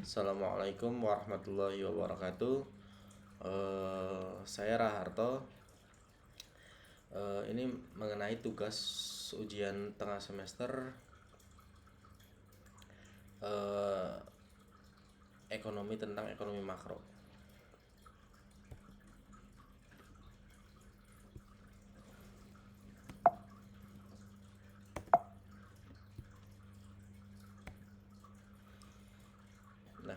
Assalamualaikum warahmatullahi wabarakatuh. Saya Raharto. Ini mengenai tugas ujian tengah semester ekonomi tentang ekonomi makro. Nah,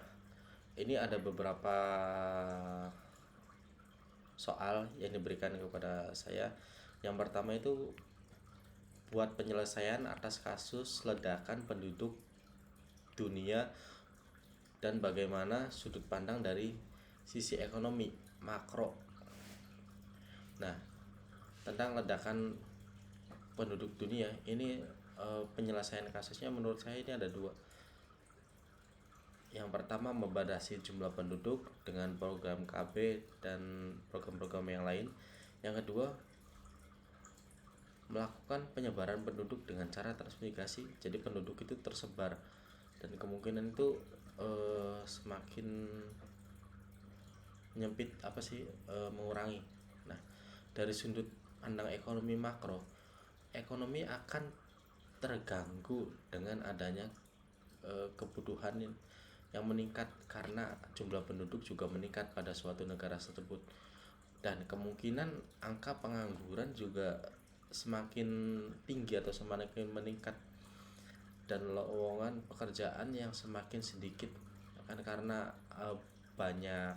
ini ada beberapa soal yang diberikan kepada saya. Yang pertama itu buat penyelesaian atas kasus ledakan penduduk dunia dan bagaimana sudut pandang dari sisi ekonomi makro. Nah, tentang ledakan penduduk dunia ini, penyelesaian kasusnya menurut saya ini ada dua. Yang pertama, membatasi jumlah penduduk dengan program KB dan program-program yang lain. Yang kedua, melakukan penyebaran penduduk dengan cara transmigrasi. Jadi penduduk itu tersebar dan kemungkinan itu semakin menyempit mengurangi. Nah, dari sudut pandang ekonomi makro, ekonomi akan terganggu dengan adanya kebutuhan yang meningkat karena jumlah penduduk juga meningkat pada suatu negara tersebut, dan kemungkinan angka pengangguran juga semakin tinggi atau semakin meningkat, dan lowongan pekerjaan yang semakin sedikit kan karena banyak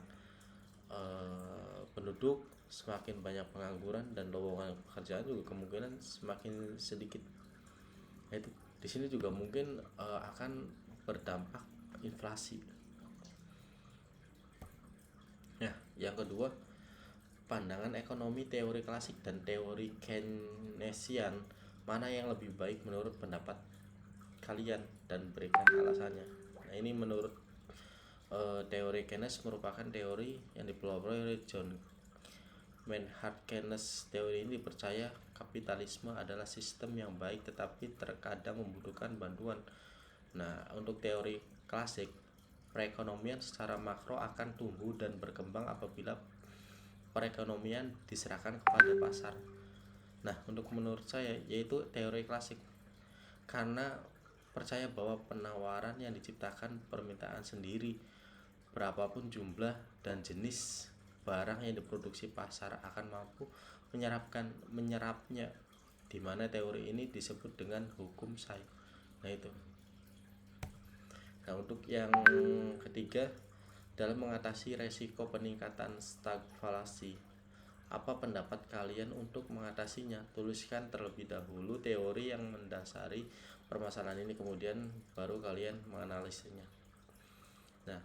penduduk, semakin banyak pengangguran dan lowongan pekerjaan juga kemungkinan semakin sedikit. Itu di sini juga mungkin akan berdampak inflasi. Nah, yang kedua, pandangan ekonomi teori klasik dan teori Keynesian, mana yang lebih baik menurut pendapat kalian dan berikan alasannya. Nah, ini menurut teori Keynes merupakan teori yang dipelopori oleh John Maynard Keynes. Teori ini dipercaya kapitalisme adalah sistem yang baik tetapi terkadang membutuhkan bantuan. Nah, untuk teori klasik, perekonomian secara makro akan tumbuh dan berkembang apabila perekonomian diserahkan kepada pasar. Nah, untuk menurut saya yaitu teori klasik, karena percaya bahwa penawaran yang diciptakan permintaan sendiri. Berapapun jumlah dan jenis barang yang diproduksi pasar akan mampu menyerapnya, di mana teori ini disebut dengan hukum Say. Nah, itu. Nah, untuk yang ketiga, dalam mengatasi resiko peningkatan stagflasi, apa pendapat kalian untuk mengatasinya? Tuliskan terlebih dahulu teori yang mendasari permasalahan ini, kemudian baru kalian menganalisanya. Nah,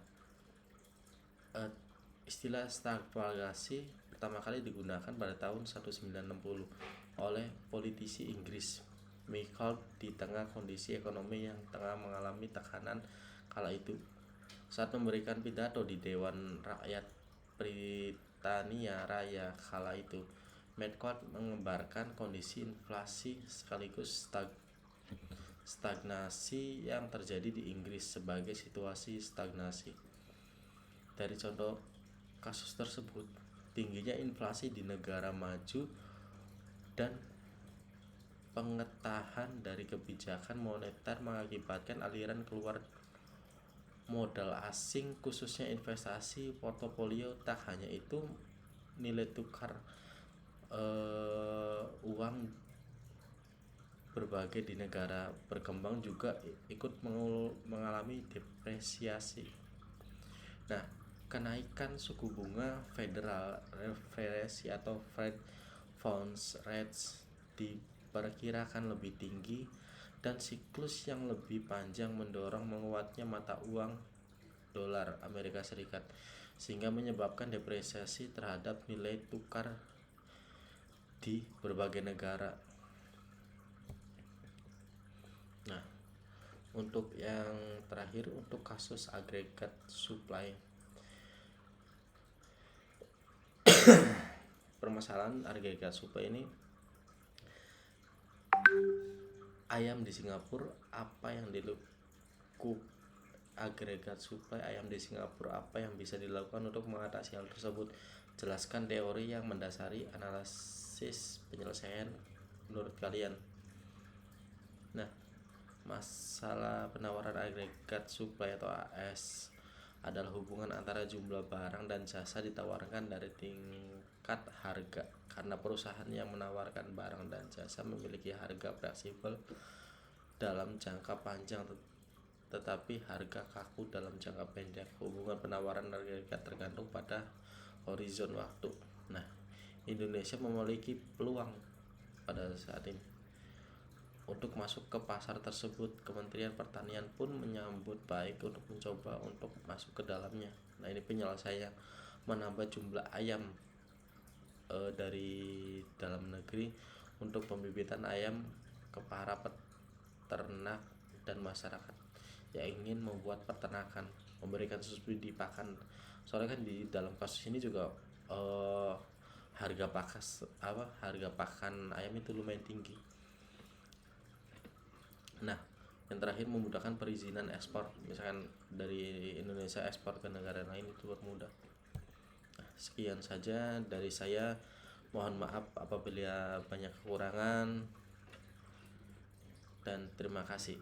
istilah stagflasi pertama kali digunakan pada tahun 1960 oleh politisi Inggris Michael di tengah kondisi ekonomi yang tengah mengalami tekanan kala itu. Saat memberikan pidato di Dewan Rakyat Britania Raya kala itu, Medcott mengembarkan kondisi inflasi sekaligus stagnasi yang terjadi di Inggris sebagai situasi stagnasi. Dari contoh kasus tersebut, tingginya inflasi di negara maju dan pengetahan dari kebijakan moneter mengakibatkan aliran keluar modal asing, khususnya investasi portofolio. Tak hanya itu, nilai tukar uang berbagai di negara berkembang juga ikut mengalami depresiasi. Nah, kenaikan suku bunga Federal Reserve atau Fed Funds Rates diperkirakan lebih tinggi dan siklus yang lebih panjang mendorong menguatnya mata uang dolar Amerika Serikat, sehingga menyebabkan depresiasi terhadap nilai tukar di berbagai negara. Nah, untuk yang terakhir, untuk kasus agregat supply, permasalahan agregat supply ini, ayam di Singapura, apa yang agregat suplai ayam di Singapura. Apa yang bisa dilakukan untuk mengatasi hal tersebut? Jelaskan teori yang mendasari analisis penyelesaian menurut kalian. Nah, masalah penawaran agregat suplai atau AS adalah hubungan antara jumlah barang dan jasa ditawarkan dari tingkat harga. Karena perusahaan yang menawarkan barang dan jasa memiliki harga fleksibel dalam jangka panjang tetapi harga kaku dalam jangka pendek. Hubungan penawaran agregat tergantung pada horizon waktu. Nah, Indonesia memiliki peluang pada saat ini untuk masuk ke pasar tersebut. Kementerian Pertanian pun menyambut baik untuk mencoba untuk masuk ke dalamnya. Nah, ini penyelesaian menambah jumlah ayam dari dalam negeri untuk pembibitan ayam ke para peternak dan masyarakat yang ingin membuat peternakan, memberikan subsidi pakan. Soalnya kan di dalam kasus ini juga harga pakan ayam itu lumayan tinggi. Nah, yang terakhir memudahkan perizinan ekspor. Misalkan dari Indonesia ekspor ke negara lain itu bermudah. Nah, sekian saja dari saya. Mohon maaf apabila banyak kekurangan dan terima kasih.